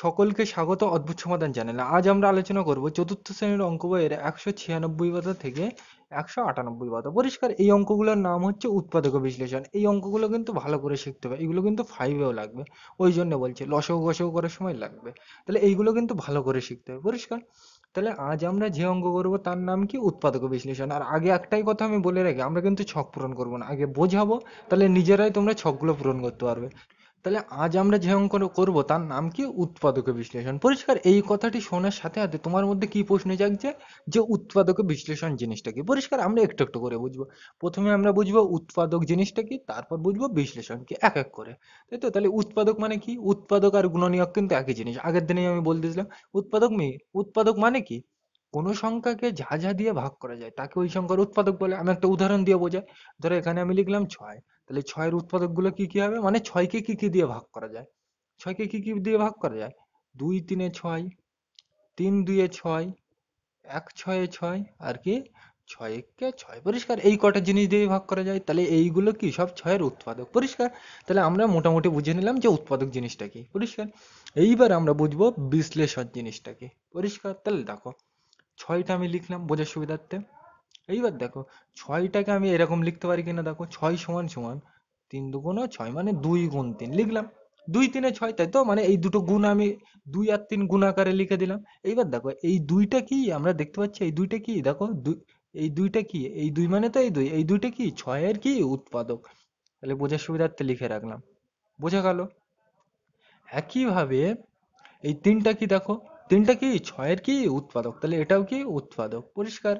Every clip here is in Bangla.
সকলকে স্বাগত অদ্ভুত সমাধান চ্যানেলে। আজ আমরা আলোচনা করব চতুর্থ শ্রেণীর অঙ্ক বইয়ের 196 পাতা থেকে 198 পাতা। পরিষ্কার, এই অঙ্কগুলোর নাম হচ্ছে উৎপাদক ও বিশ্লেষণ। এই অঙ্কগুলো কিন্তু ভালো করে শিখতে হবে, এগুলো কিন্তু ফাইভেও লাগবে। ওই জন্য বলছি লসাগু গসাগু করার সময় লাগবে। তাহলে এইগুলো কিন্তু ভালো করে শিখতে হবে, পরিষ্কার। তাহলে আজ আমরা যে অঙ্ক করব তার নাম কি? উৎপাদক ও বিশ্লেষণ। আর আগে একটাই কথা আমি বলে রাখি, আমরা কিন্তু ছক পূরণ করব না, আগে বোঝাবো, তাহলে নিজেরাই তোমরা ছকগুলো পূরণ করতে পারবে। তাহলে আজ আমরা যে অঙ্ক করব তার নাম কি? উৎপাদক বিশ্লেষণ। পরিষ্কার, এই কথাটি শোনার সাথে সাথে তোমার মধ্যে কি প্রশ্ন জাগছে যে উৎপাদক বিশ্লেষণ জিনিসটা কি? পরিষ্কার, আমরা একটু একটু করে বুঝবো। প্রথমে আমরা বুঝবো উৎপাদক জিনিসটা কি, তারপর বুঝবো বিশ্লেষণ কি, এক এক করে। তাই তো? তাহলে উৎপাদক মানে কি? উৎপাদক আর গুণনীয়ক কিন্তু একই জিনিস, আগের দিনেই আমি বলে দিয়েছিলাম। উৎপাদক মানে কি? কোনো সংখ্যাকে যা যা দিয়ে ভাগ করা যায় তাকে ওই সংখ্যার উৎপাদক বলে। আমি একটা উদাহরণ দিয়ে বোঝাই। ধরো এখানে আমি লিখলাম 6, তাহলে 6 এর উৎপাদক গুলো কি কি হবে, মানে 6 কে কি কি দিয়ে ভাগ করা যায়? 6 কে কি কি দিয়ে ভাগ করা যায়? 2 3 এ 6, 3 2 এ 6, 1 6 এ 6, আর কি 6 1 এ 6। পরিষ্কার, এই কটা জিনিস দিয়ে ভাগ করা যায়। তাহলে এইগুলো কি সব 6 এর উৎপাদক। পরিষ্কার, তাহলে আমরা মোটামুটি বুঝে নিলাম যে উৎপাদক জিনিসটা কি। পরিষ্কার, এইবার আমরা বুঝবো বিশ্লেষণ জিনিসটা কি। পরিষ্কার, তাহলে দেখো 6টা আমি লিখলাম বোঝার সুবিধার্থে। এইবার দেখো 6টাকে আমি এরকম লিখতে পারি কিনা দেখো। 6 সমান সমান 3 দুগুণ 6, মানে 2 গুণ 3 লিখলাম। 2 3 এ 6, তাই তো? মানে এই দুটো গুণ আমি 2 আর 3 গুণ আকারে লিখে দিলাম। এইবার দেখো এই দুইটা কি আমরা দেখতে পাচ্ছি, এই দুইটা কি দেখো, এই দুইটা কি, এই দুই মানে তো এই দুইটা কি 6 এর কি উৎপাদক। তাহলে বোঝার সুবিধার্থে লিখে রাখলাম। বোঝা গেল? একইভাবে এই তিনটা কি দেখো, তিনটা কি 6 এর কি উৎপাদক, তাহলে এটাও কি উৎপাদক। পরিষ্কার,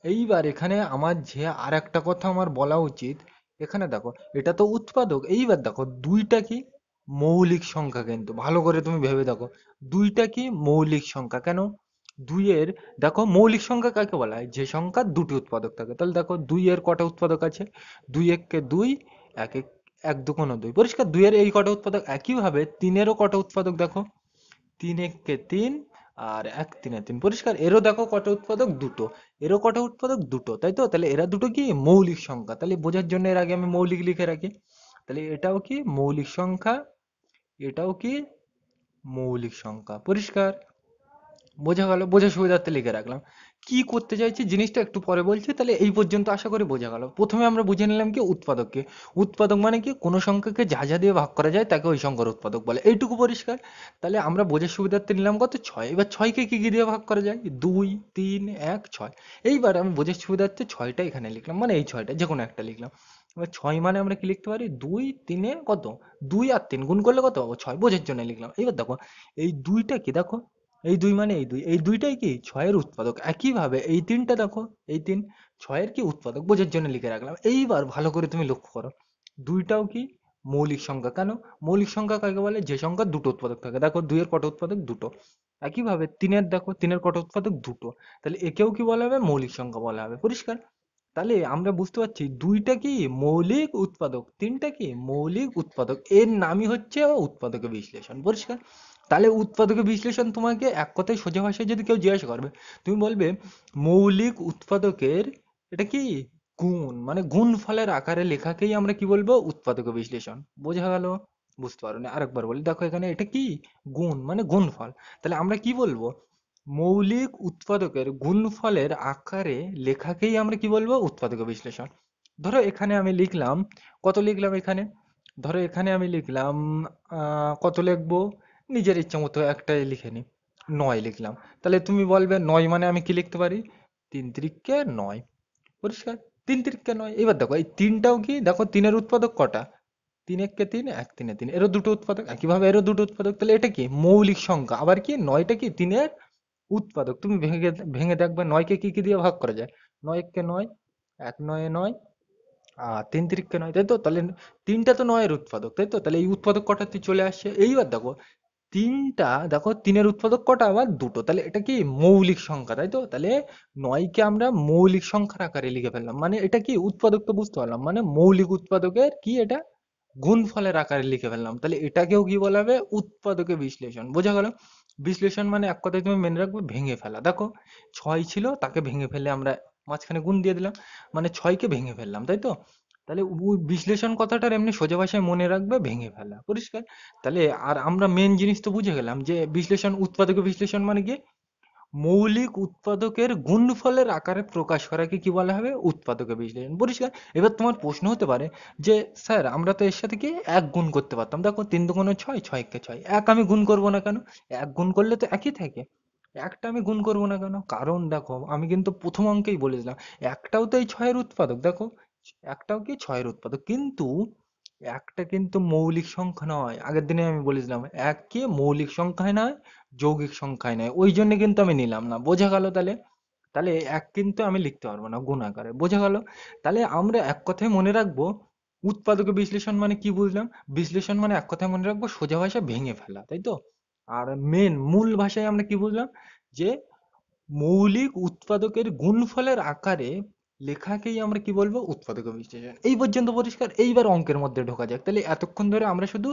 এইবার এখানে আমার যে আর একটা কথা আমার বলা উচিত, এখানে দেখো এটা তো উৎপাদক। এইবার দেখো দুইটা কি মৌলিক সংখ্যা, কিন্তু ভালো করে তুমি ভেবে দেখো। দুইটা কি মৌলিক সংখ্যা। কেন? দুইয়ের, দেখো মৌলিক সংখ্যা কাকে বলা হয়? যে সংখ্যার দুটি উৎপাদক থাকে। তাহলে দেখো দুইয়ের কটা উৎপাদক আছে? 2 1 2, 1 1 1 2 2। পরিষ্কার, দুইয়ের এই কটা উৎপাদক। একইভাবে তিনেরও কটা উৎপাদক দেখো, 3 1 3 আর 1 3 3। পরিষ্কার, এরও দেখো কটা উৎপাদক? দুটো। এরও কটা উৎপাদক? দুটো, তাই তো? তাহলে এরা দুটো কি মৌলিক সংখ্যা। তাহলে বোঝার জন্য এর আগে আমি মৌলিক লিখে রাখি। তাহলে এটাও কি মৌলিক সংখ্যা, এটাও কি মৌলিক সংখ্যা। পরিষ্কার, বোঝা গেল? বোঝার সুবিধার্থে লিখে রাখলাম। কি করতে চাইছি জিনিসটা একটু পরে বলছি। তাহলে এই পর্যন্ত আশা করি বোঝা গেল। প্রথমে আমরা বুঝে নিলাম কি উৎপাদককে। উৎপাদক মানে কি? কোনো সংখ্যাকে যা যা দিয়ে ভাগ করা যায় তাকে ওই সংখ্যার উৎপাদক বলে, এইটুকু পরিষ্কার। তাহলে আমরা বোঝার সুবিধার্থে নিলাম কত? 6। এবার 6কে কি কি দিয়ে ভাগ করা যায়? 2 3 1 6। এইবার আমি বোঝার সুবিধার্থে 6টা এখানে লিখলাম, মানে এই 6টা যে কোনো একটা লিখলাম। এবার 6 মানে আমরা কি লিখতে পারি? 2 3 এ কত? 2 আর 3 গুণ করলে কত পাবো? 6, বোঝার জন্য লিখলাম। এবার দেখো এই দুইটা কি দেখো, এই 2 মানে এই দুইটাই কি 6 এর উৎপাদক। একইভাবে এই তিনটা দেখো, এই 3 6 এর কি উৎপাদক, বোঝার জন্য লিখে রাখলাম। এইবার ভালো করে তুমি লক্ষ্য করো, দুইটাও কি মৌলিক সংখ্যা। কেন? মৌলিক সংখ্যা কাকে বলে? যে সংখ্যার দুটো উৎপাদক থাকে। দেখো 2 এর কটা উৎপাদক? দুটো। একইভাবে 3 এর দেখো, 3 এর কটা উৎপাদক? দুটো। তাহলে একেও কি বলা হবে? মৌলিক সংখ্যা বলা হবে। পরিষ্কার, তাহলে আমরা বুঝতে পারছি দুইটা কি মৌলিক উৎপাদক, তিনটা কি মৌলিক উৎপাদক, এর নামই হচ্ছে উৎপাদকের বিশ্লেষণ। পরিষ্কার, তাহলে উৎপাদকের বিশ্লেষণ তোমাকে এক কথায় সোজা ভাষায় যদি কেউ জিজ্ঞাসা করবে, তুমি বলবে মৌলিক উৎপাদকের এটা কি গুণ, মানে গুণফলের আকারে লেখাকেই আমরা কি বলবো? উৎপাদকের বিশ্লেষণ। বোঝা গেল? বুঝতে পারো না? আরেকবার বলি, দেখো এখানে এটা কি গুণ, মানে গুণফল। তাহলে আমরা কি বলবো? মৌলিক উৎপাদকের গুণফলের আকারে লেখাকেই আমরা কি বলবো? উৎপাদক বিশ্লেষণ। ধরো এখানে আমি লিখলাম, কত লিখলাম এখানে? ধরো এখানে আমি লিখলাম কত লিখবো? নিজের ইচ্ছা মতো একটাই লিখে নি, 9 লিখলাম। তাহলে তুমি বলবে 9 মানে আমি কি লিখতে পারি? 3 তিরিকে 9। পরিষ্কার, 3 তিরিকে 9। এবার দেখো এই তিনটাও কি দেখো, তিনের উৎপাদক কটা? 3 1 3, 1 3 3, এরও দুটো উৎপাদক। একইভাবে এরও দুটো উৎপাদক। তাহলে এটা কি মৌলিক সংখ্যা। আবার কি 9টা কি 3-এর উৎপাদক। তুমি ভেঙে ভেঙে দেখবে 9কে কি কি দিয়ে ভাগ করা যায়? 9 1 9, 1 9 9, আর 3 তিরিকে 9, তাই তো? তাহলে তিনটা তো 9-এর উৎপাদক, তাই তো? তাহলে এই উৎপাদক কটাতে চলে আসছে। এইবার দেখো তিনটা দেখো, 3-এর উৎপাদক কটা? আবার দুটো। তাহলে এটা কি মৌলিক সংখ্যা, তাই তো? তাহলে 9কে আমরা মৌলিক সংখ্যার আকারে লিখে ফেললাম, মানে এটা কি উৎপাদক, তো বুঝতে পারলাম, মানে মৌলিক উৎপাদকের কি এটা গুণফলের আকারে লিখে ফেললাম। তাহলে এটাকেও কি বলা হবে? উৎপাদকের বিশ্লেষণ। বোঝা গেল? বিশ্লেষণ মানে এক কথায় তুমি মেনে রাখবে ভেঙে ফেলা। দেখো 6 ছিল, তাকে ভেঙে ফেলে আমরা মাঝখানে গুণ দিয়ে দিলাম, মানে 6কে ভেঙে ফেললাম, তাই তো? তাহলে ওই বিশ্লেষণ কথাটার এমনি সোজা ভাষায় মনে রাখবে, ভেঙে ফেলা, পরিষ্কার। তাহলে আর আমরা মেন জিনিস তো বুঝে গেলাম যে বিশ্লেষণ, উৎপাদক বিশ্লেষণ মানে কি, মৌলিক উৎপাদকের গুণফলের আকারে প্রকাশ করাকে কি বলা হবে, উৎপাদক বিশ্লেষণ, পরিষ্কার। এবার তোমার প্রশ্ন হতে পারে যে স্যার আমরা তো এর সাথে কি এক গুণ করতে পারতাম, দেখো 3 × 2 = 6, 6 × 6 এক, আমি গুণ করব না কেন? এক গুণ করলে তো একই থাকে, একটা আমি গুণ করব না কেন? কারণ দেখো আমি কিন্তু প্রথম অঙ্কেই বলেছিলাম একটাও তো এই 6-এর উৎপাদক, দেখো একটাও কি 6-এর উৎপাদক, কিন্তু একটা কিন্তু মৌলিক সংখ্যা নয়, আগের দিনে আমি বলেছিলাম এক কি মৌলিক সংখ্যায় নয়, যৌগিক সংখ্যায় নয়, ওই জন্য কিন্তু আমি নিলাম না, বোঝা গেল? তাহলে তাহলে এক কিন্তু আমি লিখতে পারবো না গুণ আকারে, বোঝা গেল? তাহলে আমরা এক কথায় মনে রাখবো, উৎপাদক বিশ্লেষণ মানে কি বুঝলাম, বিশ্লেষণ মানে এক কথায় মনে রাখবো সোজা ভাষা ভেঙে ফেলা, তাই তো? আর মূল ভাষায় আমরা কি বুঝলাম, যে মৌলিক উৎপাদকের গুণফলের আকারে লেখাকেই আমরা কি বলবো, উৎপাদক বিশ্লেষণ। এই পর্যন্ত পরিষ্কার? এইবার অঙ্কের মধ্যে ঢোকা যাক। তাহলে এতক্ষণ ধরে আমরা শুধু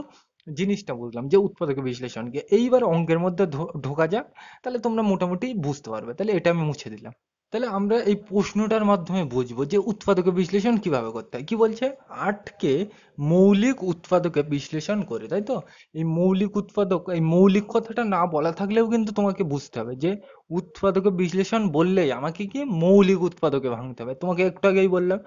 জিনিসটা বুঝলাম যে উৎপাদক বিশ্লেষণকে, এইবার অঙ্কের মধ্যে ঢোকা যাক। তাহলে তোমরা মোটামুটি বুঝতে পারবে। তাহলে এটা আমি মুছে দিলাম। তাহলে আমরা এই প্রশ্নটার মাধ্যমে বুঝবো যে উৎপাদক বিশ্লেষণ কিভাবে করতে হয়। কি বলছে, 8কে মৌলিক উৎপাদকে বিশ্লেষণ করে, তাই তো? এই মৌলিক উৎপাদক, এই মৌলিক কথাটা না বলা থাকলেও কিন্তু তোমাকে বুঝতে হবে যে উৎপাদকে বিশ্লেষণ বললেই আমাকে কি মৌলিক উৎপাদকে ভাঙতে হবে। তোমাকে একটু আগেই বললাম,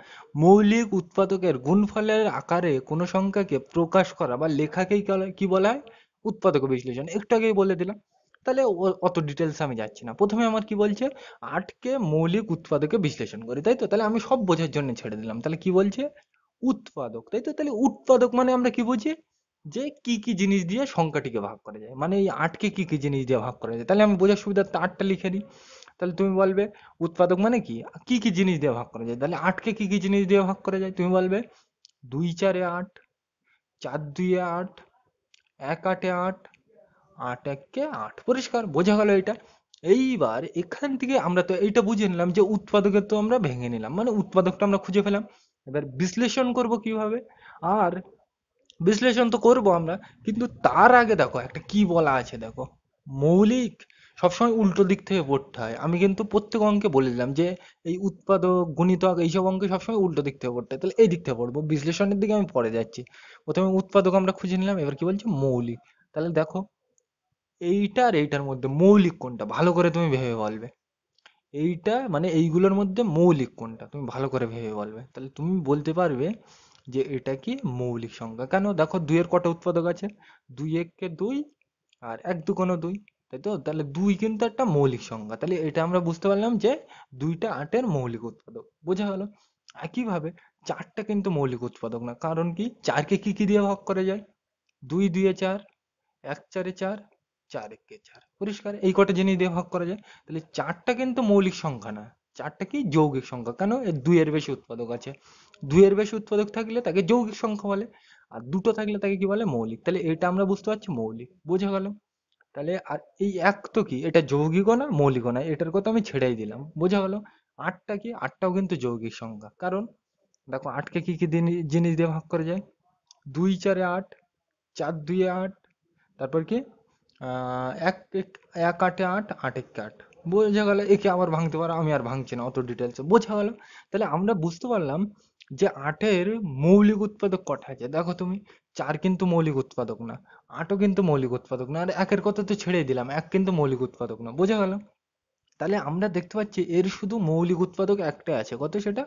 মৌলিক উৎপাদকের গুণফলের আকারে কোনো সংখ্যাকে প্রকাশ করা বা লেখাকেই কি বলা হয়, উৎপাদক বিশ্লেষণ, একটু আগেই বলে দিলাম। তাহলে অত ডিটেলস আমি যাচ্ছি না। প্রথমে আমার কি বলছে, 8কে মৌলিক উৎপাদকে বিশ্লেষণ করি, তাই তো? তাহলে আমি সব বোঝার জন্য ছেড়ে দিলাম। তাহলে কি বলছে, উৎপাদক, তাই তো? তাহলে উৎপাদক মানে আমরা কি বুঝি, যে কি কি জিনিস দিয়ে সংখ্যাটিকে ভাগ করা যায়, মানে এই 8কে কি কি জিনিস দিয়ে ভাগ করা যায়। তাহলে আমি বোঝার সুবিধার্থে 8টা লিখে দিই। তাহলে তুমি বলবে উৎপাদক মানে কি, কি কি জিনিস দিয়ে ভাগ করা যায়। তাহলে 8কে কি কি জিনিস দিয়ে ভাগ করা যায়, তুমি বলবে 2 × 4 = 8, 4 × 2 = 8, 1 × 8 = 8, 8 × 1 = 8, পরিষ্কার? বোঝা গেল এটা? এইবার এখান থেকে আমরা তো এইটা বুঝে নিলাম যে উৎপাদকের তো আমরা ভেঙে নিলাম, মানে উৎপাদকটা আমরা খুঁজে পেলাম। এবার বিশ্লেষণ করব কিভাবে, আর বিশ্লেষণ তো করব আমরা, কিন্তু তার আগে দেখো একটা কি বলা আছে, দেখো মৌলিক সবসময় উল্টো দিক থেকে পড়তে হয়। আমি কিন্তু প্রত্যেক অঙ্কে বলে দিলাম যে এই উৎপাদক, গুণিতক, এইসব অঙ্কে সবসময় উল্টো দিক থেকে পড়তে হয়। তাহলে এই দিক থেকে পড়বো, বিশ্লেষণের দিকে আমি পরে যাচ্ছি। প্রথমে উৎপাদক আমরা খুঁজে নিলাম, এবার কি বলছে, মৌলিক। তাহলে দেখো এইটা আর এইটার মধ্যে মৌলিক কোনটা, ভালো করে তুমি ভেবে বলবে। এইটা মানে এইগুলোর মধ্যে মৌলিক কোনটা, তুমি ভালো করে ভেবে বলবে। তাহলে তুমি বলতে পারবে যে এটা কি মৌলিক সংখ্যা। কেন, দেখো 2-এর কটা উৎপাদক আছে, 2 × 1 = 2, আর 1 × 2 = 2, তাই তো? তাহলে 2 কিন্তু একটা মৌলিক সংখ্যা। তাহলে এটা আমরা বুঝতে পারলাম যে 2টা 8-এর মৌলিক উৎপাদক, বোঝা গেল? একইভাবে 4টা কিন্তু মৌলিক উৎপাদক না, কারণ কি, 4কে কি কি দিয়ে ভাগ করা যায়, 2 × 2 = 4, 1 × 4 = 4, 4 × 1 = 4, পরিষ্কার? এই কটা জিনিস দিয়ে ভাগ করা যায়। তাহলে 4টা কিন্তু মৌলিক সংখ্যা না, 4টা কি যৌগিক সংখ্যা। কেন, এর 2-এর বেশি উৎপাদক আছে। 2-এর বেশি উৎপাদক থাকলে তাকে যৌগিক সংখ্যা বলে, আর দুটো থাকলে তাকে কি বলে, মৌলিক। তাহলে এটা আমরা বুঝতে পারছি মৌলিক, বোঝা গেল? তাহলে আর এই এক তো কি, এটা যৌগিকও না মৌলিকও না, এটার কথা আমি ছেড়েই দিলাম, বোঝা গেল? 8টা কি, 8টাও কিন্তু যৌগিক সংখ্যা। কারণ দেখো 8কে কি কি জিনিস দিয়ে ভাগ করা যায়, 2 × 4 = 8, 4 × 2 = 8, তারপর কি, 1 × 8 = 8, 8 × 1 = 8, বোঝা গেল? একে আবার ভাঙতে পারো, আমি আর ভাঙছি না অত ডিটেলসে, বোঝা গেল? তাহলে আমরা বুঝতে পারলাম যে 8-এর মৌলিক উৎপাদক কটা আছে। দেখো তুমি, 4 কিন্তু মৌলিক উৎপাদক না, 8ও কিন্তু মৌলিক উৎপাদক না, আর 1-এর কথা তো ছেড়েই দিলাম, 1 কিন্তু মৌলিক উৎপাদক না, বোঝা গেল? তাহলে আমরা দেখতে পাচ্ছি এর শুধু মৌলিক উৎপাদক একটাই আছে, কত, সেটা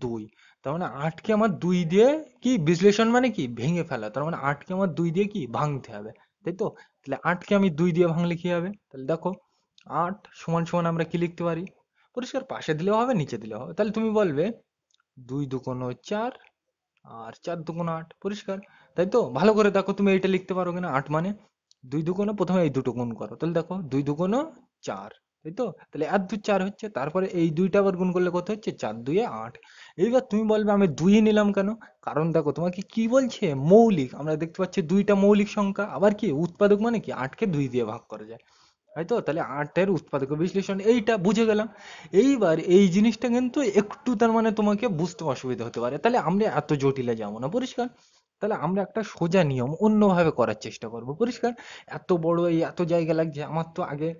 2। তার মানে 8কে আমার 2 দিয়ে কি বিশ্লেষণ মানে কি, ভেঙে ফেলা। তার মানে 8কে আমার 2 দিয়ে কি ভাঙতে হবে, তাই তো? তাহলে 8কে আমি 2 দিয়ে ভাঙলে কি হবে, তাহলে দেখো 8 সমান সমান আমরা কি লিখতে পারি, পরিষ্কার পাশে দিলেও হবে নিচে দিলেও হবে। তাহলে তুমি বলবে 2 × 2 = 4, আর 4 × 2 = 8, পরিষ্কার? তাই তো? ভালো করে দেখো তুমি এইটা লিখতে পারো কিনা, 8 মানে 2 × 2, প্রথমে এই দুটো গুণ করো, তাহলে দেখো 2 × 2 = 4, তাই তো? তাহলে 1 × 2 = 4 হচ্ছে, তারপরে এই দুইটা আবার গুণ করলে কত হচ্ছে, 4 × 2 = 8। এইবার তুমি বলবে আমি 2 নিলাম কেন, কারণ দেখো তোমাকে কি বলছে, মৌলিক। আমরা দেখতে পাচ্ছি দুইটা মৌলিক সংখ্যা, আবার কি উৎপাদক মানে কি, 8কে 2 দিয়ে ভাগ করা যায়, তাই তো? তাহলে 8-এর উৎপাদক বিশ্লেষণ এইটা বুঝে গেলাম। এইবার এই জিনিসটা কিন্তু একটু তার মানে তোমাকে বুঝতে অসুবিধা হতে পারে, তাহলে আমরা এত জটিলে যাবো না, পরিষ্কার? তাহলে আমরা একটা সোজা নিয়ম অন্যভাবে করার চেষ্টা করব, পরিষ্কার? এত বড় এই এত জায়গা লাগছে, আমার তো আগে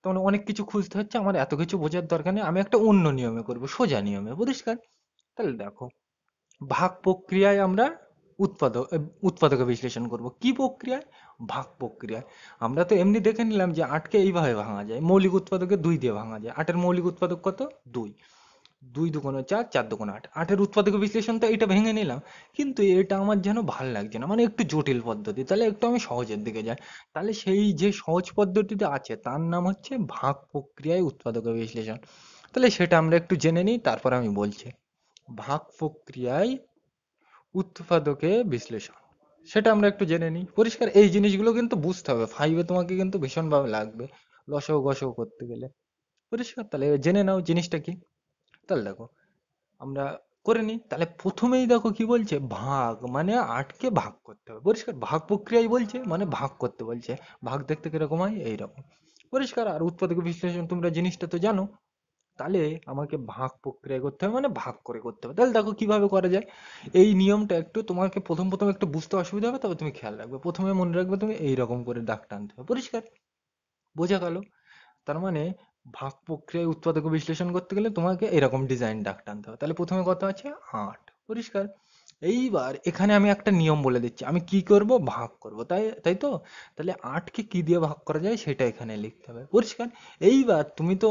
তখন অনেক কিছু খুঁজতে হচ্ছে, আমার এত কিছু বোঝার দরকার নেই, আমি একটা অন্য নিয়মে করব, সোজা নিয়মে, পরিষ্কার? তাহলে দেখো ভাগ প্রক্রিয়ায় আমরা উৎপাদকে বিশ্লেষণ করব কি প্রক্রিয়ায়? ভাগ প্রক্রিয়ায়। আমরা তো এমনি দেখে নিলাম যে আটকে এইভাবে ভাঙা যায়, মৌলিক উৎপাদকে দুই দিয়ে ভাঙা যায়। আটের মৌলিক উৎপাদক কত? দুই। দুই দুগুণে চার, চার দুগুণে আট। আটের উৎপাদক বিশ্লেষণ তো এটা ভেঙে নিলাম, কিন্তু এটা আমার যেন ভাল লাগছে না, মানে একটু জটিল পদ্ধতি, তাহলে একটু আমি সহজের দিকে যাই। তাহলে সেই যে সহজ পদ্ধতিটা আছে তার নাম হচ্ছে ভাগ প্রক্রিয়ায় উৎপাদক বিশ্লেষণ। তাহলে সেটা আমরা একটু জেনে নিই, তারপর আমি বলছি। ভাগ প্রক্রিয়ায় উৎপাদকে বিশ্লেষণ, সেটা আমরা একটু জেনে নিই। পরিষ্কার, এই জিনিসগুলো কিন্তু বুঝতে হবে, ফাইভে তোমাকে কিন্তু ভীষণভাবে লাগবে লসাগু গসাগু করতে গেলে। পরিষ্কার, তাহলে জেনে নাও জিনিসটা কি। তাহলে দেখো আমরা করে নিই। তাহলে প্রথমেই দেখো কি বলছে, ভাগ মানে আটকে ভাগ করতে হবে। পরিষ্কার, ভাগ প্রক্রিয়ায় বলছে মানে ভাগ করতে বলছে। ভাগ দেখতে কিরকম হয়? এইরকম। পরিষ্কার, আর উৎপাদক বিশ্লেষণ তোমরা জিনিসটা তো জানো। তাহলে আমাকে ভাগ প্রক্রিয়া করতে হবে মানে ভাগ করে করতে হবে। তাহলে দেখো কিভাবে করা যায়। এই নিয়মটা একটু তোমাকে প্রথম প্রথম একটু বুঝতে অসুবিধা হবে, তবে তুমি খেয়াল রাখবে। প্রথমে মনে রাখবে তুমি এইরকম করে দাগ টানতে হবে। পরিষ্কার, বোঝা গেল? তার মানে ভাগ প্রক্রিয়ায় উৎপাদক বিশ্লেষণ করতে গেলে তোমাকে এরকম ডিজাইন দাগ টানতে হবে। তাহলে প্রথমে কত আছে? আট। পরিষ্কার, এইবার এখানে আমি একটা নিয়ম বলে দিচ্ছি, আমি কি করব? ভাগ করব, তাই তাই তো। তাহলে আটকে কি দিয়ে ভাগ করা যায় সেটা এখানে লিখতে হবে। পরিষ্কার, এইবার তুমি তো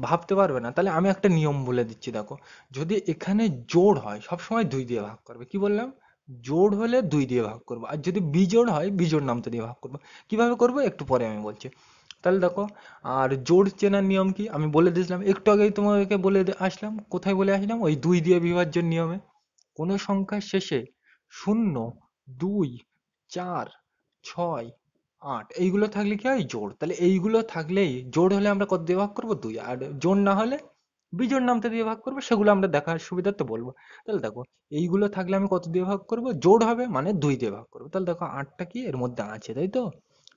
ভাবতে পারবে না, তাহলে আমি একটা নিয়ম বলে দিচ্ছি দেখো। যদি এখানে জোড় হয় সবসময় দুই দিয়ে ভাগ করবে। কি বললাম? জোড় হলে দুই দিয়ে ভাগ করবো, আর যদি বিজোড় হয় বিজোড় নামতে দিয়ে ভাগ করবো। কিভাবে করবো একটু পরে আমি বলছি। তাহলে দেখো, আর জোড় চেনার নিয়ম কি আমি বলে দিয়েছিলাম একটু আগেই তোমাকে আসলাম। কোথায় বলে আসলাম? ওই দুই দিয়ে বিভাজ্যের নিয়মে। কোনো সংখ্যার শেষে শূন্য, দুই, চার, ছয়, আট এইগুলো থাকলে কি হয়? জোড়। তাহলে এইগুলো থাকলেই জোড় হলে আমরা কত দিয়ে ভাগ করবো? দুই। আর জোড় না হলে বিজোড় নামতে দিয়ে ভাগ করবো, সেগুলো আমরা দেখার সুবিধার্থে বলবো। তাহলে দেখো, এইগুলো থাকলে আমি কত দিয়ে ভাগ করবো? জোড় হবে মানে দুই দিয়ে ভাগ করবো। তাহলে দেখো আটটা কি এর মধ্যে আছে, তাই তো।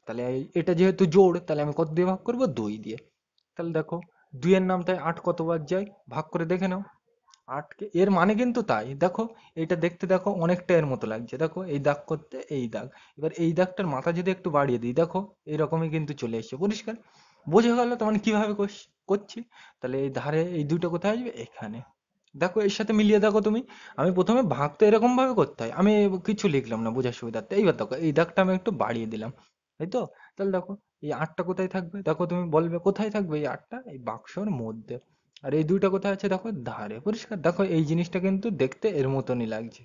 তাহলে এটা যেহেতু জোড়, তাহলে আমি কত দিয়ে ভাগ করবো? দুই দিয়ে। তাহলে দেখো, দুইয়ের নামতায় আট কতবার যায় ভাগ করে দেখে নাও। আটকে, এর মানে কিন্তু তাই দেখো। এটা দেখতে দেখো অনেকটা এর মতো লাগছে, দেখো এই দাগ করতে এই দাগ। এবার এই দাগটার মাথা যদি একটু বাড়িয়ে দিই, দেখো এরকমই কিন্তু চলে এসছে। পরিষ্কার, বোঝা গেল তো মানে কিভাবে করছি। তাহলে এই ধারে এই দুটো কোথায় আসবে? এখানে। দেখো এর সাথে মিলিয়ে দেখো তুমি। আমি প্রথমে ভাগ তো এরকম ভাবে করতে হয়, আমি কিছু লিখলাম না বোঝার সুবিধার্থে। এইবার দেখো এই দাগটা আমি একটু বাড়িয়ে দিলাম, তাই তো। তাহলে দেখো এই আটটা কোথায় থাকবে? দেখো তুমি বলবে কোথায় থাকবে এই আটটা? এই বাক্সর মধ্যে। আর এই দুইটা কোথায় আছে? দেখো ধারে। পরিষ্কার, দেখো এই জিনিসটা কিন্তু দেখতে এর মতনই লাগছে।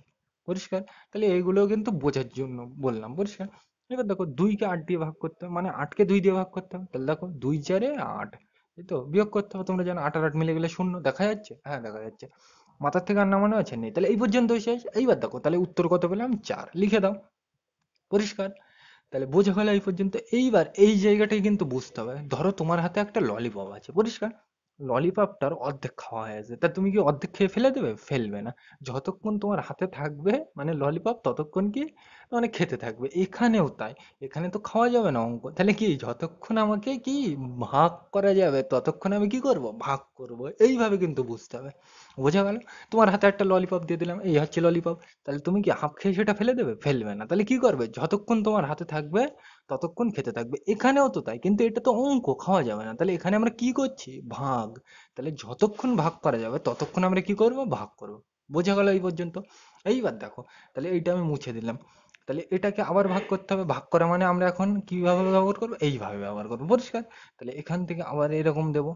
পরিষ্কার, তাহলে এইগুলো কিন্তু বোঝার জন্য বললাম। পরিষ্কার, এবার দেখো দুইকে আট দিয়ে ভাগ করতে হবে মানে আটকে দুই দিয়ে ভাগ করতে হবে। তাহলে দেখো দুই চারে আট, এই তো। বিয়োগ করতে হবে, তোমরা জানো আট আর আট মিলে গেলে শূন্য। দেখা যাচ্ছে? হ্যাঁ দেখা যাচ্ছে। মাথার থেকে আর নামানো আছে? নেই। তাহলে এই পর্যন্তই শেষ। এইবার দেখো তাহলে উত্তর কত পেলাম? চার। লিখে দাও। পরিষ্কার, তাহলে বোঝা গেল এই পর্যন্ত। এইবার এই জায়গাটাই কিন্তু বুঝতে হবে। ধরো তোমার হাতে একটা ললিপপ আছে। পরিষ্কার, ললিপপটার অর্ধেক খাওয়া হয়ে গেছে, তা তুমি কি অর্ধেক খেয়ে ফেলে দেবে? ফেলবে না। যতক্ষণ তোমার হাতে থাকবে মানে ললিপপ, ততক্ষণ কি মানে খেতে থাকবে। এখানেও তাই। এখানে তো খাওয়া যাবে না অঙ্ক, তাহলে কি যতক্ষণ আমাকে কি ভাগ করা যাবে ততক্ষণ আমি কি করব? ভাগ করব। এইভাবে কিন্তু বুঝতে হবে। বোঝা গেল? তোমার হাতে একটা ললিপপ দিয়ে দিলাম, এই হচ্ছে ললিপপ। তাহলে তুমি কি হাফ খেয়ে সেটা ফেলে দেবে? ফেলবে না। তাহলে কি করবে? যতক্ষণ তোমার হাতে থাকবে ততক্ষণ খেতে থাকবে। এখানেও তো তাই, কিন্তু এটা তো অঙ্ক, খাওয়া যাবে না। তাহলে এখানে আমরা কি করছি? ভাগ। তাহলে যতক্ষণ ভাগ করা যাবে ততক্ষণ আমরা কি করব? ভাগ করব। বোঝা গেল এই পর্যন্ত? এইবার দেখো, তাহলে এইটা আমি মুছে দিলাম। তাহলে এটাকে আবার ভাগ করতে হবে। ভাগ করা মানে আমরা এখন কিভাবে ব্যবহার করবো? এইভাবে ব্যবহার করবো। পরিষ্কার, তাহলে এখান থেকে আবার এরকম দেবো।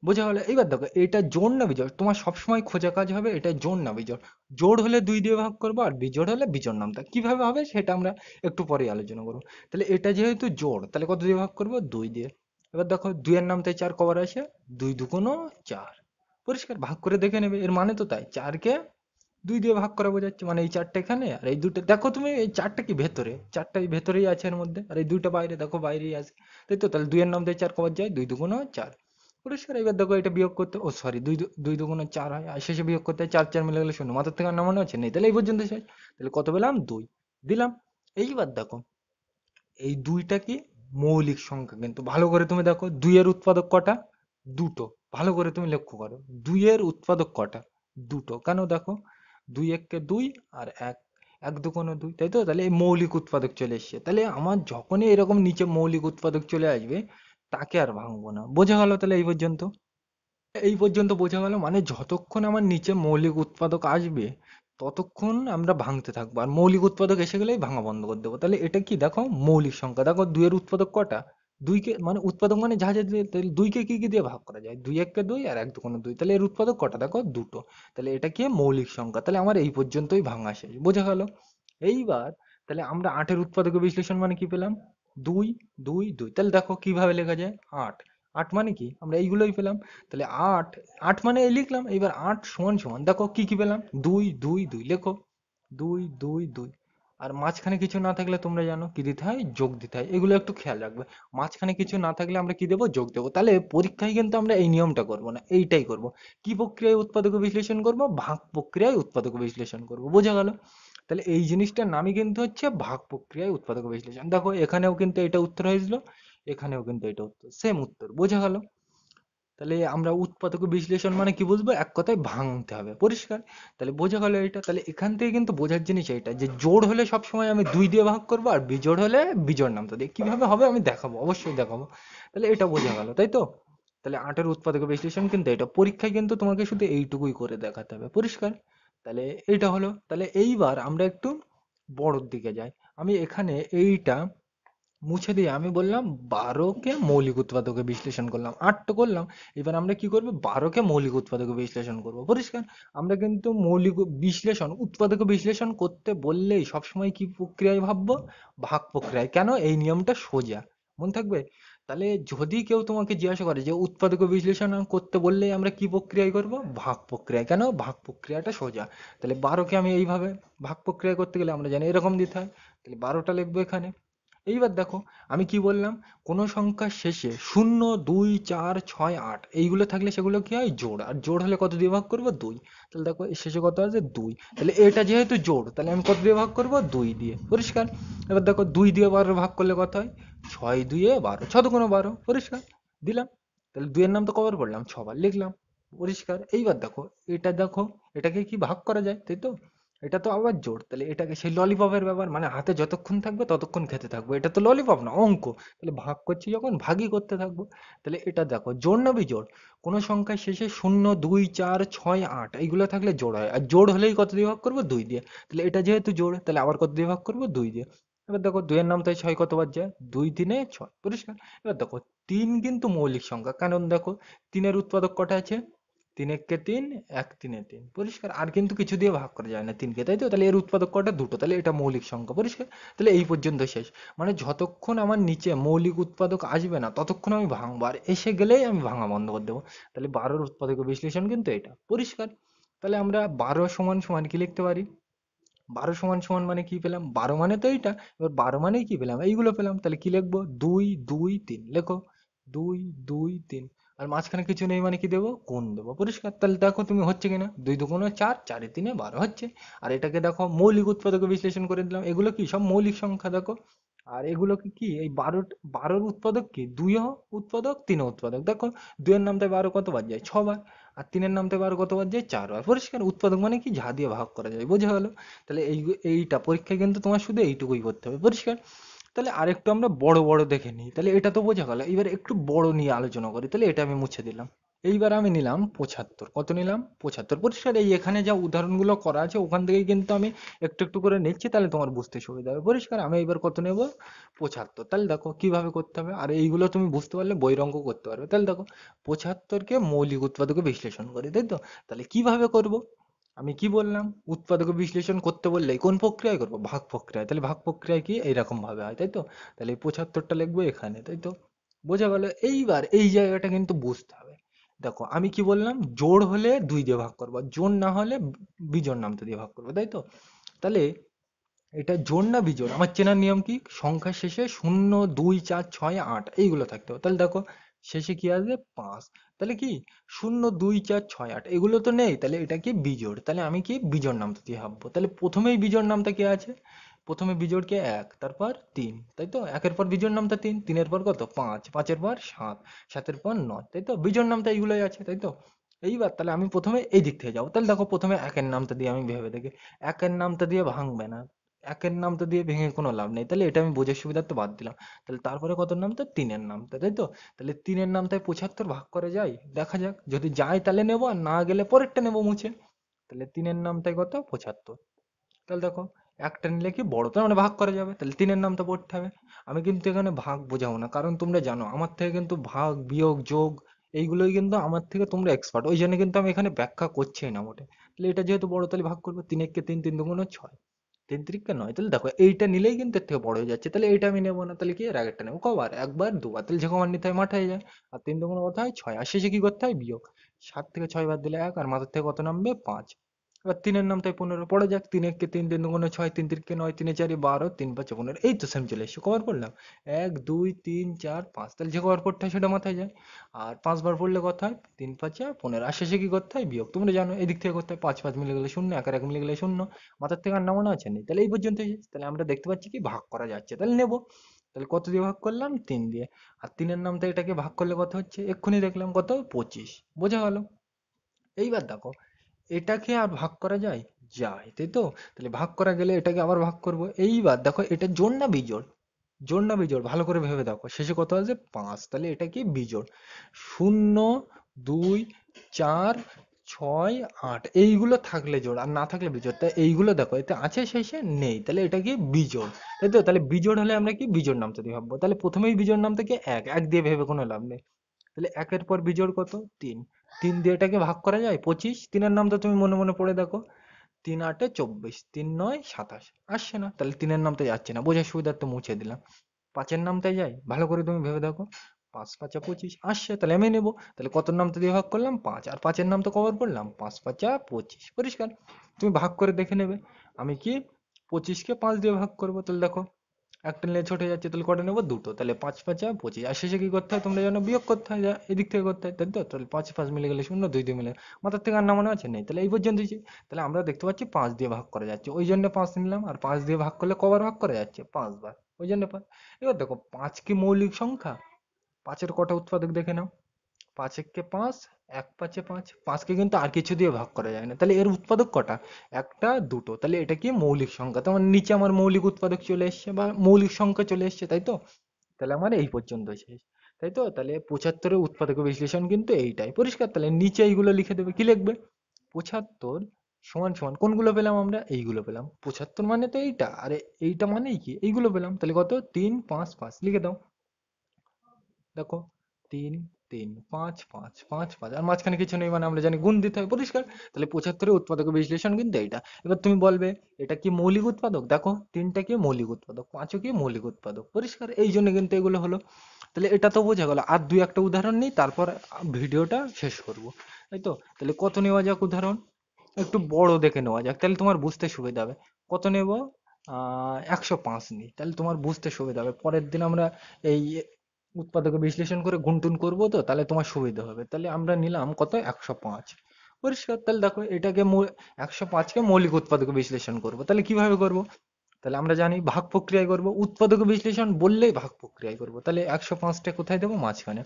বোঝা গেল? এইবার দেখো এটা জোড় না বিজোড়, তোমার সবসময় খোঁজা কাজ হবে এটা জোড় না বিজোড়। জোড় হলে দুই দিয়ে ভাগ করবো, আর বিজোড় হলে বিজোড় নামতা। কিভাবে হবে সেটা আমরা একটু পরে আলোচনা করবো। তাহলে এটা যেহেতু জোড়, তাহলে কত দিয়ে ভাগ করবো? দুই দিয়ে। এবার দেখো দুইয়ের নামতায় চার কবার আসে? দুই দুগুণ চার। পরিষ্কার, ভাগ করে দেখে নেবে, এর মানে তো তাই। চারকে দুই দিয়ে ভাগ করা বোঝাচ্ছে, মানে এই চারটা এখানে আর এই দুটো। দেখো তুমি এই চারটা কি ভেতরে? চারটা এই ভেতরেই আছে এর মধ্যে, আর এই দুইটা বাইরে, দেখো বাইরেই আছে। তাই তো, তাহলে দুইয়ের নামতায় চার কবার যায়? দুই দুগুণ চার। পরিষ্কার, এবার দেখো এটা বিয়োগ করতে, ও সরি, দুই দুগুণ চার হয়, আর শেষে বিয়োগ করতে হয় চার, চার মিলে গেলে শূন্য। মাথার থেকে আর নামানো আছে? নেই। তাহলে এই পর্যন্ত শেষ। তাহলে কত পেলাম? দুই। দিলাম। এইবার দেখো এই দুইটা কি মৌলিক সংখ্যা, কিন্তু ভালো করে তুমি দেখো দুইয়ের উৎপাদক কটা? দুটো। ভালো করে তুমি লক্ষ্য করো, দুইয়ের উৎপাদক কটা? দুটো। কেন? দেখো দুই এককে দুই, আর এক, এক দুগুণ দুই, তাই তো। তাহলে এই মৌলিক উৎপাদক চলে এসছে। তাহলে আমার যখনই এরকম নিচে মৌলিক উৎপাদক চলে আসবে, তাকে আর ভাঙবো না। বোঝা গেল তাহলে এই পর্যন্ত? এই পর্যন্ত বোঝা গেল, মানে যতক্ষণ আমার নিচে মৌলিক উৎপাদক আসবে ততক্ষণ আমরা ভাঙতে থাকবো, আর মৌলিক উৎপাদক এসে গেলেই ভাঙা বন্ধ করে দেবো। তাহলে এটা কি দেখো, মৌলিক সংখ্যা। দেখো দুইয়ের উৎপাদক কটা? দুইকে মানে উৎপাদক মানে যা যা তাহলে দুইকে কি কি দিয়ে ভাগ করা যায়? দুই একে দুই আর এক দুগুণে দুই, তাহলে এর উৎপাদক কটা? দেখো দুটো। তাহলে এটা কি মৌলিক সংখ্যা। তাহলে আমার এই পর্যন্তই ভাঙা শেষ, বোঝা গেল? এইবার তাহলে আমরা আটের উৎপাদক বিশ্লেষণ মানে কি পেলাম? দুই, দুই, দুই। তাহলে দেখো কিভাবে লেখা যায়? আট। আট মানে কি? আমরা এইগুলোই পেলাম। তাহলে আট, আট মানে এই লিখলাম। এবার আট সমান সমান দেখো কি কি পেলাম? দুই, দুই, দুই লেখো। দুই, দুই, দুই। আর মাঝখানে কিছু না থাকলে তোমরা জানো কি দিতে হয়? যোগ দিতে হয়। এগুলো একটু খেয়াল রাখবে। মাঝখানে কিছু না থাকলে আমরা কি দেবো? যোগ দেবো। তাহলে পরীক্ষায় কিন্তু আমরা এই নিয়মটা করবো না, এইটাই করব। কি প্রক্রিয়ায় উৎপাদক বিশ্লেষণ করব? ভাগ প্রক্রিয়ায় উৎপাদক বিশ্লেষণ করব, বোঝা গেল? তাহলে এই জিনিসটার নামই কিন্তু হচ্ছে ভাগ প্রক্রিয়ায় উৎপাদক বিশ্লেষণ। দেখো এখানেও কিন্তু এটা উত্তর হয়েছিল, এখানেও কিন্তু এটা উত্তর, সেম উত্তর, বোঝা গেল? তাহলে আমরা উৎপাদক বিশ্লেষণ মানে কি বুঝবো? এক কথায় ভাঙতে হবে, পরিষ্কার? তাহলে বোঝা গেল এটা। তাহলে এখান থেকে কিন্তু বোঝার জিনিস এটা যে জোড় হলে সবসময় আমি দুই দিয়ে ভাগ করবো, আর বিজোড় হলে বিজোড় নামতা দিয়ে। কিভাবে হবে আমি দেখাবো, অবশ্যই দেখাবো। তাহলে এটা বোঝা গেল, তাই তো? তাহলে আটের উৎপাদক বিশ্লেষণ কিন্তু এটা পরীক্ষায় কিন্তু তোমাকে শুধু এইটুকুই করে দেখাতে হবে, পরিষ্কার? তাহলে এইটা হলো। তাহলে এইবার আমরা একটু বড়র দিকে যাই। আমি এখানে এইটা মুছে দিয়ে আমি বললাম 12কে মৌলিক উৎপাদকে বিশ্লেষণ করলাম, 8 তো করলাম। এবার আমরা কি করবো? 12কে মৌলিক উৎপাদকে বিশ্লেষণ করব, পরিষ্কার? আমরা কিন্তু বিশ্লেষণ উৎপাদকে বিশ্লেষণ করতে বললেই সবসময় কি প্রক্রিয়ায় ভাববো? ভাগ প্রক্রিয়ায়। কেন? এই নিয়মটা সোজা, মনে থাকবে। তাহলে যদি কেউ তোমাকে জিজ্ঞাসা করে যে উৎপাদক বিশ্লেষণ করতে বললেই আমরা কি প্রক্রিয়ায় করব? ভাগ প্রক্রিয়ায়। কেন? ভাগ প্রক্রিয়াটা সোজা। তাহলে 12কে আমি এইভাবে ভাগ প্রক্রিয়া করতে গেলে আমরা জানি এরকম দিতে হয়। তাহলে 12টা লিখবো এখানে। এইবার দেখো আমি কি বললাম? কোনো সংখ্যার শেষে শূন্য, দুই, চার, ছয়, আট এইগুলো থাকলে সেগুলো কি হয়? জোড়। আর জোড় হলে কত দিয়ে ভাগ করবো? দুই। তাহলে দেখো এর শেষে কত আছে? দুই। তাহলে এটা যেহেতু জোড়, তাহলে আমি কত দিয়ে ভাগ করবো? দুই দিয়ে, পরিষ্কার? এবার দেখো দুই দিয়ে 12 ভাগ করলে কত হয়? ছয় দুইয়ে 12, ছ দুগুণে 12, পরিষ্কার? দিলাম। তাহলে দুইয়ের নাম তো কবার পড়লাম? ছবার লিখলাম, পরিষ্কার? এইবার দেখো এটা, দেখো এটাকে কি ভাগ করা যায়, তাই তো? এটা তো আবার জোড়। তাহলে এটাকে সেই ললিপপের ব্যাপার, মানে হাতে যতক্ষণ থাকবে ততক্ষণ খেতে থাকবো। এটা তো ললিপপ না, অঙ্ক। তাহলে ভাগ করছি যখন ভাগই করতে থাকবো। তাহলে এটা দেখো জোড় না বিজোড়? কোনো সংখ্যার শেষে শূন্য, দুই, চার, ছয়, আট এইগুলো থাকলে জোড় হয়, আর জোড় হলেই কত দিয়ে ভাগ করবো? দুই দিয়ে। তাহলে এটা যেহেতু জোড়, তাহলে আবার কত দিয়ে ভাগ করবো? দুই দিয়ে। এবার দেখো দুইয়ের নাম তাই ছয় কতবার যায়? দুই তিনে ছয়, পরিষ্কার? এবার দেখো তিন কিন্তু মৌলিক সংখ্যা, কারণ দেখো তিনের উৎপাদক কটা আছে? তিন একে তিন, এক তিনে তিন, পরিষ্কার? আর কিন্তু কিছু দিয়ে ভাগ করা যায় না তিনকে, তাই তো? তাহলে এর উৎপাদক কটা? দুটো। তাহলে এটা মৌলিক সংখ্যা, পরিষ্কার? তাহলে এই পর্যন্ত শেষ। মানে যতক্ষণ আমার নিচে মৌলিক উৎপাদক আসবে না ততক্ষণ আমি ভাঙবো, আর এসে গেলেই আমি ভাঙা বন্ধ করে দেবো। তাহলে 12-র উৎপাদক বিশ্লেষণ কিন্তু এটা, পরিষ্কার? তাহলে আমরা 12 সমান সমান কি লিখতে পারি? 12 সমান সমান মানে কি পেলাম? 12 মানে তো এইটা। এবার 12 মানেই কি পেলাম? এইগুলো পেলাম। তাহলে কি লিখবো? দুই, দুই, তিন লেখো। দুই, দুই, তিন। আর মাঝখানে কিছু নেই মানে কি দেবো? গুণ দেবো, পরিষ্কার? তাহলে দেখো তুমি হচ্ছে কিনা? দুই দুগুণে চার, চারে তিনে 12 হচ্ছে। আর এটাকে দেখো মৌলিক উৎপাদকে বিশ্লেষণ করে দিলাম। এগুলো কি সব মৌলিক সংখ্যা, দেখো। আর এগুলো কি কি এই 12-র উৎপাদক কি? দুইও উৎপাদক, তিনও উৎপাদক। দেখো দুইয়ের নামতে 12 কতবার যায়? 6 বার। আর তিনের নামতে 12 কতবার যায়? 4 বার, পরিষ্কার? উৎপাদক মানে কি? যা দিয়ে ভাগ করা যায়, বোঝা গেল? তাহলে এইটা পরীক্ষায় কিন্তু তোমার শুধু এইটুকুই করতে হবে, পরিষ্কার? তাহলে আরেকটু আমরা বড় বড় দেখে নিই। তাহলে এটা তো বোঝা গেল, এবার একটু বড় নিয়ে আলোচনা করি। তাহলে এটা আমি মুছে দিলাম। এইবার আমি নিলাম 75। কত নিলাম? 75, পরিষ্কার? এই এখানে যা উদাহরণগুলো করা আছে ওখান থেকেই কিন্তু আমি একটু একটু করে নিচ্ছি, তাহলে তোমার বুঝতে সুবিধা হবে, পরিষ্কার? আমি এবার কত নেব? 75। তাহলে দেখো কিভাবে করতে হবে, আর এইগুলো তুমি বুঝতে পারলে বইয়ের অঙ্ক করতে পারবে। তাহলে দেখো 75কে মৌলিক উৎপাদকে বিশ্লেষণ করি, তাই তো? তাহলে কিভাবে করব? আমি কি বললাম? উৎপাদক বিশ্লেষণ করতে বললে কোন প্রক্রিয়ায় করবো? ভাগ প্রক্রিয়ায়। তাহলে ভাগ প্রক্রিয়া কি? এইরকম ভাবে হয়, তাই তো? তাহলে এই 75টা লিখবো এখানে, তাই তো? বোঝা গেল? এইবার এই জায়গাটা কিন্তু বুঝতে হবে। দেখো আমি কি বললাম? জোড় হলে দুই দিয়ে ভাগ করবো, আর জোড় না হলে বিজোড় নামতে দিয়ে ভাগ করবো, তাই তো? তাহলে এটা জোড় না বিজোড় আমার চেনার নিয়ম কি? সংখ্যার শেষে শূন্য, দুই, চার, ছয়, আট এইগুলো থাকতে হবে। তাহলে দেখো শেষে কি আসবে? পাঁচ। তাহলে কি শূন্য, দুই, চার, ছয়, আট এগুলো তো নেই, তাহলে এটা কি? বিজোড়। তাহলে আমি কি? বিজোড় নামটা দিয়ে ভাববো। তাহলে প্রথমেই বিজোড় নামটা কি আছে? প্রথমে বিজোড় কে? এক, তারপর তিন, তাই তো? একের পর বিজোড় নামটা তিন, তিনের পর কত? পাঁচ, পাঁচের পর সাত, সাতের পর নয়, তাই তো? বিজোড় নামটা এইগুলোই আছে, তাই তো? এইবার তাহলে আমি প্রথমে এই দিক থেকে যাবো। তাহলে দেখো প্রথমে একের নামটা দিয়ে আমি ভেবে দেখি। একের নামটা দিয়ে ভাঙবে না, একের নামটা দিয়ে ভেঙে কোনো লাভ নেই। তাহলে এটা আমি বোঝার সুবিধার্থে বাদ দিলাম। তাহলে তারপরে কত নামটা? তিনের নামটা, তাই তো? তাহলে তিনের নামটায় 75 ভাগ করা যায়? দেখা যাক, যদি যায় তাহলে নেবো, আর না গেলে পরেরটা নেবো মুছে। তাহলে 3-এর নামটাই কত 75। তাহলে দেখো একটা নিলে কি বড়, তার মানে ভাগ করা যাবে, তাহলে 3-এর নামটা পড়তে হবে। আমি কিন্তু এখানে ভাগ বোঝাবো না, কারণ তোমরা জানো আমার থেকে কিন্তু ভাগ বিয়োগ যোগ এইগুলোই কিন্তু আমার থেকে তোমরা এক্সপার্ট, ওই জন্য কিন্তু আমি এখানে ব্যাখ্যা করছি না মোটে। তাহলে এটা যেহেতু বড় তাহলে ভাগ করবো, 3 3, 3 2 6, 3 3 9। তাহলে দেখো এইটা নিলেই কিন্তু এর থেকে বড় হয়ে যাচ্ছে, তাহলে এইটা আমি নেবো না, তাহলে কি এর আগেরটা নেবো। কবার? একবার দুবার, তাহলে যে কবার নিতে হয় মাথায় যায়। আর 3 2 কত হয় 6, আর শেষে কি করতে হয় বিয়োগ। 7 থেকে 6 বাদ দিলে 1, আর মাথার থেকে কত নামবে 5। এবার 3-এর নামটাই 15 পড়ে যাক, 3 1 3, 3 2 6, 3 3 9, 3 4 12, 3 5 15, এই তো সেম চলে এসছে। কবার পড়লাম? 1 2 3 4 5, তাহলে যে কবার পড়তে হয় সেটা মাথায় যায়। আর 5 বার পড়লে কত হয় 3 5 15, আর শেষে কি করতে হয় বিয়োগ। তোমরা জানো এদিক থেকে করতে হয়, 5 5 মিলে গেলে 0, 1 আর 1 মিলে গেলে 0, মাথার থেকে আর নামানো আছে নেই। তাহলে এই পর্যন্ত এসেছে, তাহলে আমরা দেখতে পাচ্ছি কি ভাগ করা যাচ্ছে, তাহলে নেবো। তাহলে কত দিয়ে ভাগ করলাম? 3 দিয়ে। আর 3-এর নামটা এটাকে ভাগ করলে কত হচ্ছে, এক্ষুনি দেখলাম কত 25। বোঝা গেল? এইবার দেখো এটাকে আর ভাগ করা যায়? যায়, তাই তো? তাহলে ভাগ করা গেলে এটাকে আবার ভাগ করব। এইবার দেখো এটা জোড় না বিজোড়? জোড় না বিজোড়? ভালো করে ভেবে দেখো, শেষে কত আছে 5, তাহলে এটা কি বিজোড়। 0 2 4 6 8 এইগুলো থাকলে জোড়, আর না থাকলে বিজোড়। তাই এইগুলো দেখো এতে আছে শেষে নেই, তাহলে এটা কি বিজোড়, তাই তো? তাহলে বিজোড় হলে আমরা কি বিজোড় নামটা দিয়ে ভাববো। তাহলে প্রথমেই বিজোড় নাম থেকে এক, এক দিয়ে ভেবে কোনো লাভ নেই। তাহলে একের পর বিজোড় কত 3, 3 দিয়ে এটাকে ভাগ করা যায় 25। 3-এর নামটা তুমি মনে মনে পড়ে দেখো, 3 8 24, 3 9 27, আসছে না, তাহলে 3-এর নামটা যাচ্ছে না, বোঝার সুবিধার্থে মুছে দিলাম। 5-এর নামটাই যায়, ভালো করে তুমি ভেবে দেখো, 5 5 25 আসছে, তাহলে আমি নেবো। তাহলে কত নামটা দিয়ে ভাগ করলাম 5, আর 5-এর নাম তো কবার পড়লাম 5 5 25, পরিষ্কার। তুমি ভাগ করে দেখে নেবে। আমি কি 25 কে 5 দিয়ে ভাগ করবো, তাহলে দেখো একটা নিলে ছোট হয়ে যাচ্ছে, তাহলে কটা নেবো দুটো, তাহলে 5 5 25, আর শেষে কি করতে হয় তোমরা জানো, বিয়োগ করতে হয়, যা এদিক থেকে করতে হয়, তাই তো? তাহলে 5 5 মিলে গেলে 0, 2 2 মিলে মাথার থেকে আর নামানো আছে নেই, তাহলে এই পর্যন্তই। তাহলে আমরা দেখতে পাচ্ছি 5 দিয়ে ভাগ করা যাচ্ছে, ওই জন্য 5 নিলাম। আর 5 দিয়ে ভাগ করলে কবার ভাগ করা যাচ্ছে 5 বার, ওই জন্য 5। এবার দেখো 5 কি মৌলিক সংখ্যা? 5-এর কটা উৎপাদক দেখে নাও। 5 একে 5, 1 5 5, 5 কে কিন্তু আর কিছু দিয়ে ভাগ করা যায় না, তাহলে এর উৎপাদক কটা? একটা দুটো, তাহলে এটা কি মৌলিক সংখ্যা। তো আমার নিচে আমার মৌলিক উৎপাদক চলে এসছে বা মৌলিক সংখ্যা চলে এসছে, তাই তো? তাহলে আমার এই পর্যন্ত শেষ, তাই তো? তাহলে 75-এর উৎপাদক বিশ্লেষণ কিন্তু এইটাই, পরিষ্কার। তাহলে নিচে এইগুলো লিখে দেবে, কি লিখবে? 75 সমান সমান কোনগুলো পেলাম আমরা? এইগুলো পেলাম। 75 মানে তো এইটা, আরে এইটা মানেই কি এইগুলো পেলাম, তাহলে কত 3 5 5 লিখে দাও। দেখো 3 3 5 5 5 5, আর মাঝখানে কিছু নেই, মানে আমরা জানি গুণ দিতে হয়, পরিষ্কার। তাহলে 75-এর উৎপাদক বিশ্লেষণ কিন্তু এইটা। এবার তুমি বলবে এটা কি মৌলিক উৎপাদক? দেখো 3টা কি মৌলিক উৎপাদক, 5ও কি মৌলিক উৎপাদক, পরিষ্কার। এই জন্য কিন্তু এগুলো হলো। তাহলে এটা তো বোঝা গেল, আর দুই একটা উদাহরণ নিই, তারপর ভিডিওটা শেষ করব, তাই তো? তাহলে কত নেওয়া যাক উদাহরণ? একটু বড় দেখে নেওয়া যাক, তাহলে তোমার বুঝতে সুবিধা হবে। কত নেব? 105 নিই, তাহলে তোমার বুঝতে সুবিধা হবে। পরের দিন আমরা এই উৎপাদক বিশ্লেষণ করে গুণটুন করবো, তো তাহলে তোমার সুবিধা হবে। তাহলে আমরা নিলাম কত 105, পরিষ্কার। তাহলে দেখো এটাকে 105-কে মৌলিক উৎপাদক বিশ্লেষণ করব, তাহলে কিভাবে করব? তাহলে আমরা জানি ভাগ প্রক্রিয়ায় করব, উৎপাদক বিশ্লেষণ বললেই ভাগ প্রক্রিয়ায় করব। তাহলে 105টা কোথায় দেবো? মাঝখানে।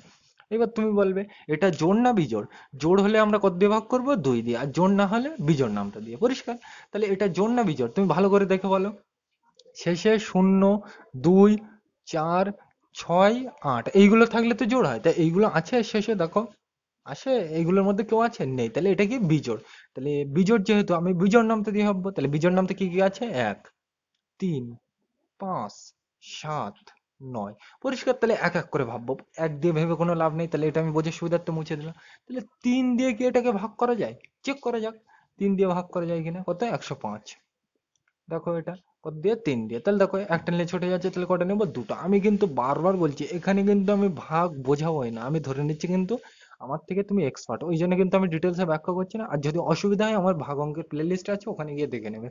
এবার তুমি বলবে এটা জোড় না বিজোড়? জোড় হলে আমরা কত দিয়ে ভাগ করব? 2 দিয়ে, আর জোড় না হলে বিজোড় নামটা দিয়ে, পরিষ্কার। তাহলে এটা জোড় না বিজোড় তুমি ভালো করে দেখে বলো। শেষে 0 2 4 6 8 এইগুলো থাকলে তো জোড় হয়, তাই এইগুলো আছে শেষে দেখো, আসে এইগুলোর মধ্যে কেউ আছে? নেই, তাহলে এটা কি বিজোড়। তাহলে বিজোড় যেহেতু আমি বিজোড় নামটা দিয়ে ভাববো, তাহলে বিজোড় নামটা কি কি আছে? 1 3 5 7 9, পরিষ্কার। তাহলে এক এক করে ভাববো, এক দিয়ে ভেবে কোনো লাভ নেই, তাহলে এটা আমি বোঝার সুবিধার্থে মুছে দিলাম। তাহলে 3 দিয়ে কি এটাকে ভাগ করা যায়? চেক করা যাক 3 দিয়ে ভাগ করা যায় কিনা। কত? 105। দেখো এটা কত দিয়ে? 3 দিয়ে। তাহলে দেখো একটা নিলে ছুটে যাচ্ছে, তাহলে কটা নেবো? দুটো। আমি কিন্তু বারবার বলছি এখানে কিন্তু আমি ভাগ বোঝাবোই না, আমি ধরে নিচ্ছি কিন্তু আমার থেকে তুমি এক্সপার্ট, ওই জন্য কিন্তু আমি ডিটেলসে ব্যাখ্যা করছি না। আর যদি অসুবিধা হয় আমার ভাগ অঙ্কের প্লে লিস্ট আছে, ওখানে গিয়ে দেখে নেবে।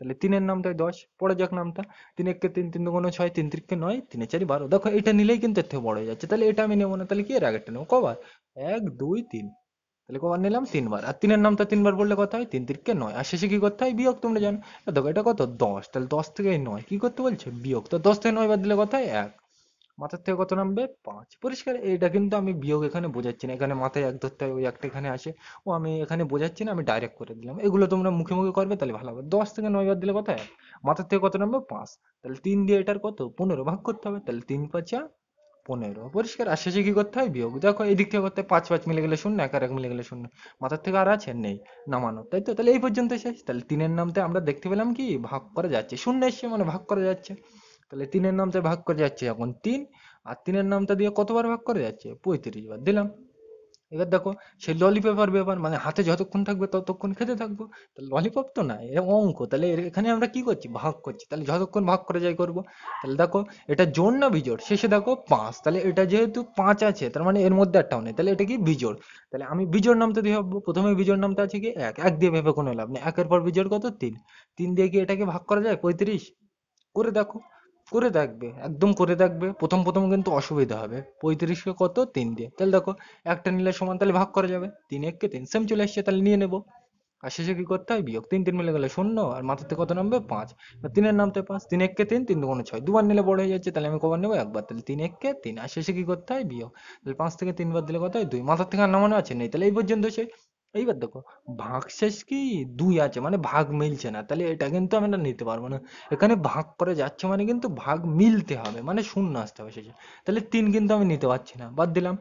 তাহলে 3-এর নামটাই 10, পড়ে যাক নামটা। 3 একে 3, 3 দুগুণে 6, 3 তিরিকে 9, 3 4 12। দেখো এটা নিলেই কিন্তু এর থেকে বড় হয়ে যাচ্ছে, তাহলে এটা আমি নেবো না। তাহলে কি এর আগেরটা নেবো? কবার? 1 2 3, তাহলে কবার নিলাম? 3 বার। আর 3-এর নামটা 3 বার বললে কত হয়? 3 তিরিকে 9, আর শেষে কি করতে হয়? বিয়োগ, তোমরা জানো। দেখো এটা কত 10, তাহলে 10 থেকে এই 9 কি করতে বলছে? বিয়োগ। তো 10 থেকে 9 বাদ দিলে কত হয়? 1, মাথার থেকে কত নামবে? 5, পরিষ্কার। এটা কিন্তু আমি বিয়োগ এখানে বোঝাচ্ছি না, এখানে মাথায় এক ধরতে হয়, ওই একটা এখানে আসে, ও আমি এখানে বোঝাচ্ছি না, আমি ডাইরেক্ট করে দিলাম। এগুলো তোমরা মুখে মুখে করবে, তাহলে ভালো হবে। 10 থেকে 9 বাদ দিলে কত হয়? মাথার থেকে কত নামবে? 5, তাহলে 3 দিয়ে এটার কত 15 ভাগ করতে হবে, তাহলে 3 5 15 পরিষ্কার। আর শেষে কি করতে হয়? বিয়োগ। দেখো এই দিক থেকে করতে হয়, 5 5 মিলে গেলে শূন্য, 1 আর 1 মিলে গেলে শূন্য, মাথার থেকে আর আছে নেই, নামানো, তাই তো? তাহলে এই পর্যন্ত শেষ। তাহলে তিনের নামতে আমরা দেখতে পেলাম কি ভাগ করা যাচ্ছে, শূন্য এসছে মানে ভাগ করা যাচ্ছে। তাহলে তিনের নামতে ভাগ করে যাচ্ছে এখন 3, আর তিনের নামটা দিয়ে কতবার ভাগ করে যাচ্ছে? 35 বার দিলাম। এবার দেখো সেই ললিপপের ব্যাপার, মানে হাতে যতক্ষণ থাকবে ততক্ষণ খেতে থাকবো। তাহলে ললিপপ তো না, এটা অঙ্ক। তাহলে এখানে আমরা কি করছি? ভাগ করছি। তাহলে যতক্ষণ ভাগ করে যাই করব। তাহলে দেখো এটা জোড় না বিজোড়? শেষে দেখো 5, তাহলে এটা যেহেতু 5 আছে তার মানে এর মধ্যে একটাও নেই, তাহলে এটা কি বিজোড়। তাহলে আমি বিজোড় নামতে দিয়ে ভাববো। প্রথমে বিজোড় নামতে আছে কি 1, 1 দিয়ে ভেবে কোনো লাভ নেই, একের পর বিজোড় কত? 3, 3 দিয়ে কি এটাকে ভাগ করা যায়? 35। করে দেখো, করে দেখবে, একদম করে দেখবে। প্রথম প্রথম কিন্তু অসুবিধা হবে। 35 কে কত? 3 দিয়ে। তাহলে দেখো একটা নিলে সমান, তাহলে ভাগ করা যাবে। 3 1 কে 3, সেম চলে আসছে, তাহলে নিয়ে নেবো। আর শেষে কি করতে হয়? বিয়োগ। 3 3 মিলে গেলে শূন্য, আর মাথাতে কত নামবে? 5। তিনের নামতে 5, 3 1 কে 3, 3 2 6, দুবার নিলে বড় হয়ে যাচ্ছে, তাহলে আমি কবার নেবো? একবার। তাহলে 3 1 কে 3, আর শেষে কি করতে হয়? বিয়োগ। তাহলে 5 থেকে 3 বার দিলে কত হয়? 2, মাথার থেকে আর নামানো আছে নেই, তাহলে এই পর্যন্ত সে। এইবার দেখো ভাগশেষ কি 2 আছে, মানে ভাগ মিলছে না, তাহলে এটা কিন্তু আমরা নিতে পারবো না। এখানে ভাগ করে যাচ্ছে মানে কিন্তু ভাগ মিলতে হবে, মানে শূন্য আসতে হবে শেষে। তাহলে 3 কিন্তু আমি নিতে পারছি না, বাদ দিলাম।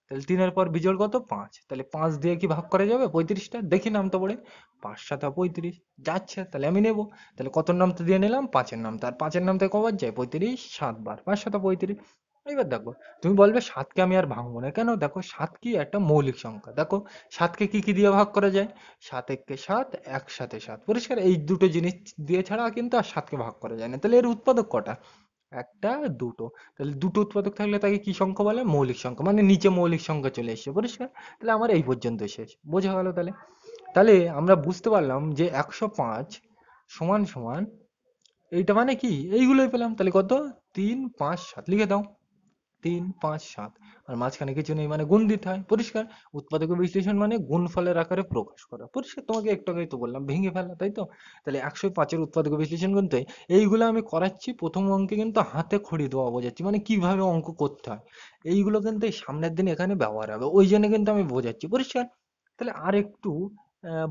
তাহলে 3 এর পর বিজোড় কত? 5, তাহলে 5 দিয়ে কি ভাগ করা যাবে? 35টা, দেখি নামটা পড়ে। 5 7 35 যাচ্ছে, তাহলে আমি নেব। তাহলে কত নামতে দিয়ে নিলাম? 5 এর নামতে। আর 5 এর নামতে কবার যায়? 35 7 বার, 5 7 35। এবার দেখো তুমি বলবে 7কে আমি আর ভাঙবো না কেন? দেখো 7 কি একটা মৌলিক সংখ্যা। দেখো 7কে কি কি দিয়ে ভাগ করা যায়? 7 1 কে 7, 1 7 7, পরিষ্কার। এই দুটো জিনিস দিয়ে ছাড়া কিন্তু আর 7কে ভাগ করা যায় না। তাহলে এর উৎপাদক কটা? একটা, দুটো। তাহলে দুটো উৎপাদক থাকলে তাকে কি সংখ্যা বলে? মৌলিক সংখ্যা। মানে নিচে মৌলিক সংখ্যা চলে এসেছে, পরিষ্কার। তাহলে আমার এই পর্যন্ত শেষ, বোঝা গেল? তাহলে তাহলে আমরা বুঝতে পারলাম যে 105 সমান সমান এইটা মানে কি? এইগুলোই পেলাম। তাহলে কত? 3 5 7 লিখে দাও। 3 5 7, আর মাঝখানে কিছু নেই, মানে গুণ দিতে হয়, পরিষ্কার। উৎপাদক বিশ্লেষণ মানে গুণফলের আকারে প্রকাশ করা, পরিষ্কার। তোমাকে একটু আগেই তো বললাম ভেঙে ফেলা, তাই তো? তাহলে 105-এর উৎপাদক বিশ্লেষণ করতে এইগুলো আমি করাচ্ছি প্রথম অঙ্কে, কিন্তু হাতে খড়ি দেওয়া বোঝাচ্ছি, মানে কিভাবে অঙ্ক করতে হয়। এইগুলো কিন্তু এই সামনের দিন এখানে ব্যবহার হবে, ওই জন্য কিন্তু আমি বোঝাচ্ছি, পরিষ্কার। তাহলে আর একটু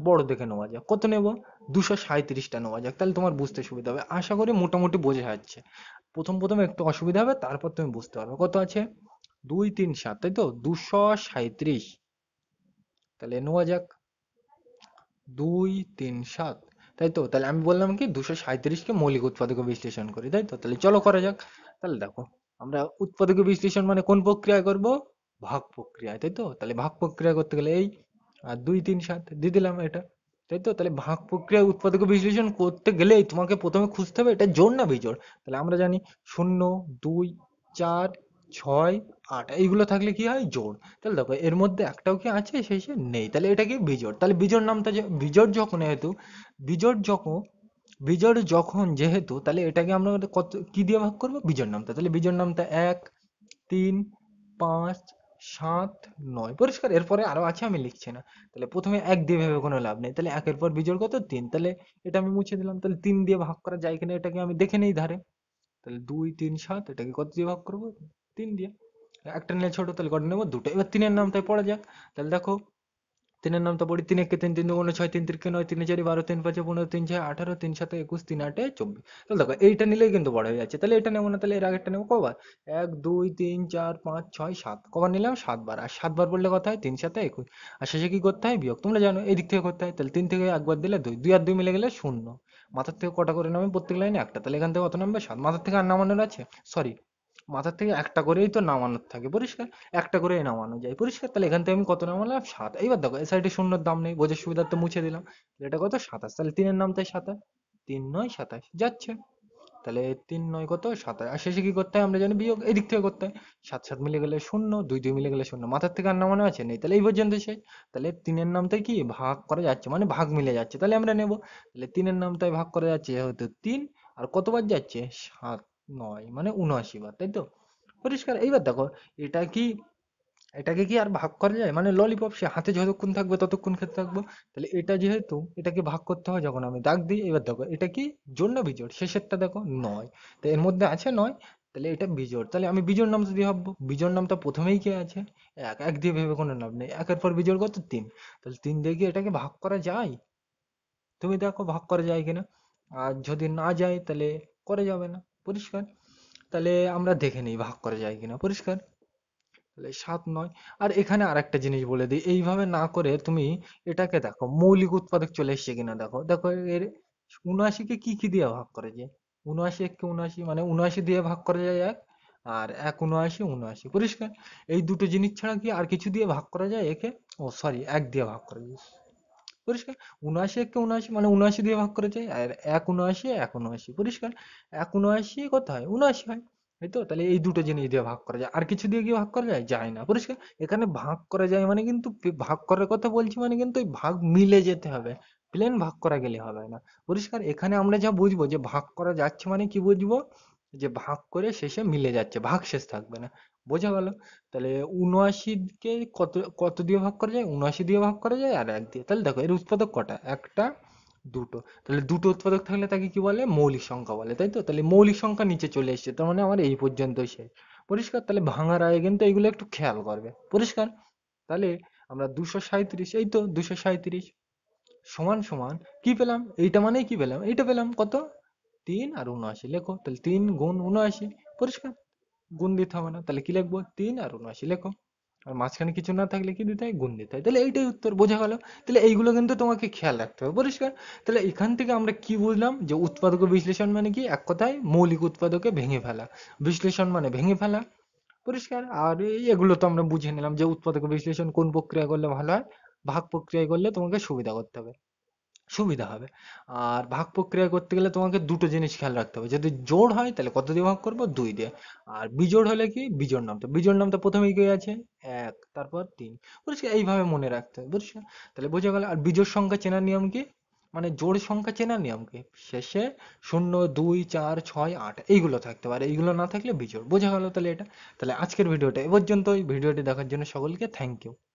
বড় দেখে নেওয়া যাক। কত নেব? 237টা নেওয়া যাক, তাহলে তোমার বুঝতে সুবিধা হবে। আশা করি মোটামুটি বোঝা যাচ্ছে। প্রথম প্রথম একটু অসুবিধা হবে, তারপর তুমি বুঝতে পারবে। কত আছে? 2 3 7, তাই তো? 237। তাহলে নেওয়া যাক 2 3 7, তাই তো? তাহলে আমি বললাম কি 237কে মৌলিক উৎপাদক বিশ্লেষণ করি, তাই তো? তাহলে চলো করা যাক। তাহলে দেখো আমরা উৎপাদক বিশ্লেষণ মানে কোন প্রক্রিয়ায় করব? ভাগ প্রক্রিয়ায়, তাই তো? তাহলে ভাগ প্রক্রিয়া করতে গেলে এই, আর 2 3 7 দিয়ে দিলাম এটা, তাই তো? তাহলে ভাগ প্রক্রিয়ায় উৎপাদক বিশ্লেষণ করতে গেলেই তোমাকে প্রথমে খুঁজতে হবে এটা জোড় না বিজোড়। তাহলে আমরা জানি 0 2 4 6 8 এইগুলো থাকলে কি হয়? জোড়। তাহলে দেখো এর মধ্যে একটাও কি আছে? শেষে নেই, তাহলে এটা কি? বিজোড়। তাহলে বিজোড় নামটা যে বিজোড় যখন যেহেতু, বিজোড় যখন বিজোড় যখন যেহেতু, তাহলে এটাকে আমরা কত কি দিয়ে ভাগ করব? বিজোড় নামটা। তাহলে বিজোড় নামটা 1 3 5 7 9, পরিষ্কার। এরপরে আরো আছে, আমি লিখছি না। তাহলে প্রথমে 1 দিয়ে ভেবে কোনো লাভ নেই, তাহলে 1 এর পর বিজোড় কত? 3, তাহলে এটা আমি মুছে দিলাম। তাহলে 3 দিয়ে ভাগ করা যায় কিনা এটাকে আমি দেখে নেই ধারে। তাহলে 2 3 7, এটাকে কত দিয়ে ভাগ করবো? 3 দিয়ে। একটা নিলে ছোট, তাহলে কটা নেবো? দুটো। এবার তিনের নামটাই পড়া যাক। তাহলে দেখো তিনের নামটা পড়ি। 3 1 3, 3 2 6, 3 3 9, 3 4 12, 3 5 15, 3 6 18, 3 7 21, 3 8 24। তাহলে দেখো এইটা নিলেই কিন্তু বড় হয়ে যাচ্ছে, তাহলে এটা নেবো না, তাহলে এর আগেরটা নেবো। কবার? 1 2 3 4 5 6 7, কবার নিলাম? 7 বার। আর 7 বার পড়লে কথা হয় 3 7 21, আর শেষে কি করতে হয়? বিয়োগ। তোমরা জানো এই দিক থেকে করতে হয়। তাহলে 3 থেকে একবার দিলে 2, 2 আর 2 মিলে গেলে 0। মাথার থেকে কটা করে নামে প্রত্যেক লাইনে? একটা। তাহলে এখান থেকে কত নামবে? 7। মাথার থেকে আর নামানোর আছে? সরি, মাথার থেকে একটা করেই তো নামানোর থাকে, পরিষ্কার। একটা করে নামানো যায়, পরিষ্কার। তাহলে এখান থেকে আমি কত নামালাম? 7। এইবার দেখো এই সাইডে শূন্যর দাম নেই, বোঝার সুবিধার্থে মুছে দিলাম। তাহলে এটা কত? 27। তাহলে 3 এর নাম তাই 27, 3 9 27 যাচ্ছে। তাহলে 3 9 কত? 27। আর শেষে কি করতে হয়? আমরা জানি বিয়োগ। এই দিক থেকে করতে হয়। 7 7 মিলে গেলে শূন্য, 2 2 মিলে গেলে শূন্য, মাথার থেকে আর নামানো আছে? নেই, তাহলে এই পর্যন্ত শেষ। তাহলে 3 এর নামটাই কি? ভাগ করা যাচ্ছে, মানে ভাগ মিলে যাচ্ছে, তাহলে আমরা নেব। তাহলে 3 এর নামটাই ভাগ করা যাচ্ছে যেহেতু 3, আর কতবার যাচ্ছে? 7 9, মানে 79 বার, তাই তো? পরিষ্কার। এইবার দেখো এটা কি, এটাকে কি আর ভাগ করা যায়? মানে ললিপপ সে হাতে যতক্ষণ থাকবে ততক্ষণ খেতে থাকবো। তাহলে এটা যেহেতু এটাকে ভাগ করতে হয়, যখন আমি দাগ দিই। এবার দেখো এটা কি জোড় না বিজোড়? শেষেরটা দেখো 9, তো এর মধ্যে আছে 9, তাহলে এটা বিজোড়। তাহলে আমি বিজোড় নামটা দিয়ে ভাববো। বিজোড় নামটা প্রথমেই কি আছে? 1, 1 দিয়ে ভেবে কোনো লাভ নেই, একের পর বিজোড় কত? 3। তাহলে 3 দিয়ে কি এটাকে ভাগ করা যায়? তুমি দেখো ভাগ করা যায় কিনা। আর যদি না যায় তাহলে করা যাবে না, পরিষ্কার। তাহলে আমরা দেখে নিই ভাগ করা যায় কিনা। পরিষ্কার? তাহলে 7 9। আর এখানে আরেকটা জিনিস বলে দিই, এইভাবে না করে তুমি এটাকে দেখো মৌলিক উৎপাদক চলে এসছে কিনা। দেখো দেখো এর 79 কে কি কি দিয়ে ভাগ করা যায়। 79 1 কে 79 মানে 79 দিয়ে ভাগ করা যায় এক, আর 1 79 79। পরিষ্কার? এই দুটো জিনিস ছাড়া কি আর কিছু দিয়ে ভাগ করা যায় একে? ও সরি, 1 দিয়ে ভাগ করা যায়। পরিষ্কার? 79 কে 79 মানে 79 দিয়ে ভাগ করা যায়, আর 1 79 1 79। পরিষ্কার? 1 79 কত হয়? 79 হয়। তাই তো? তাহলে এই দুটো জিনিস দিয়ে ভাগ করা যায়, আর কিছু দিয়ে কি ভাগ করা যায়? যায় না। পরিষ্কার? এখানে ভাগ করা যায় মানে কিন্তু ভাগ করার কথা বলছি মানে কিন্তু ওই ভাগ মিলে যেতে হবে, প্লেন ভাগ করা গেলে হবে না। পরিষ্কার? এখানে আমরা যা বুঝবো যে ভাগ করা যাচ্ছে মানে কি বুঝবো, যে ভাগ করে শেষে মিলে যাচ্ছে, ভাগ শেষ থাকবে না। বোঝা গেল? তাহলে 79 কে কত কত দিয়ে ভাগ করা যায়? 79 দিয়ে ভাগ করা যায় আর 1 দিয়ে। তাহলে দেখো এর উৎপাদক কটা? একটা, দুটো। তাহলে দুটো উৎপাদক থাকলে তাকে কি বলে? মৌলিক সংখ্যা বলে। তাই তো? তাহলে মৌলিক সংখ্যা নিচে চলে এসেছে, তার মানে আমার এই পর্যন্তই শেষ। পরিষ্কার? তাহলে ভাঙার আগে কিন্তু এইগুলো একটু খেয়াল করবে। পরিষ্কার? তাহলে আমরা 237, এই তো 237 সমান সমান কি পেলাম? এইটা মানে কি পেলাম? এইটা পেলাম কত? 3 আর 79। লেখো তাহলে 3 গুণ 79। পরিষ্কার? গুণ দিতে হবে না, তাহলে কি লিখবো? 3 আর 79 লেখো। আর মাঝখানে কিছু না থাকলে কি দিতে হয়? গুণ দিতে হয়। তাহলে এইটাই উত্তর। বোঝা গেল? তাহলে এইগুলো কিন্তু তোমাকে খেয়াল রাখতে হবে। পরিষ্কার? তাহলে এখান থেকে আমরা কি বুঝলাম, যে উৎপাদক ও বিশ্লেষণ মানে কি? এক কথায় মৌলিক উৎপাদকে ভেঙে ফেলা, বিশ্লেষণ মানে ভেঙে ফেলা। পরিষ্কার? আর এগুলো তো আমরা বুঝে নিলাম যে উৎপাদক ও বিশ্লেষণ কোন প্রক্রিয়া করলে ভালো হয়। ভাগ প্রক্রিয়া করলে তোমাকে সুবিধা করতে হবে, সুবিধা হবে। আর ভাগ প্রক্রিয়া করতে গেলে তোমাকে দুটো জিনিস খেয়াল রাখতে হবে, যদি জোড় হয় তাহলে কত দিয়ে ভাগ করবো? 2 দিয়ে। আর বিজোড় হলে কি? বিজোড় নামটা প্রথমেই কি আছে? 1, তারপর 3। পরিষ্কার? এইভাবে মনে রাখতে হবে। পরিষ্কার? তাহলে বোঝা গেল। আর বিজোড় সংখ্যা চেনার নিয়ম কি? মানে জোড় সংখ্যা চেনার নিয়ম কি? শেষে 0 2 4 6 8 এইগুলো থাকতে পারে, এইগুলো না থাকলে বিজোড়। বোঝা গেল তাহলে এটা। তাহলে আজকের ভিডিওটা এ পর্যন্তই। ভিডিওটি দেখার জন্য সকলকে থ্যাংক ইউ।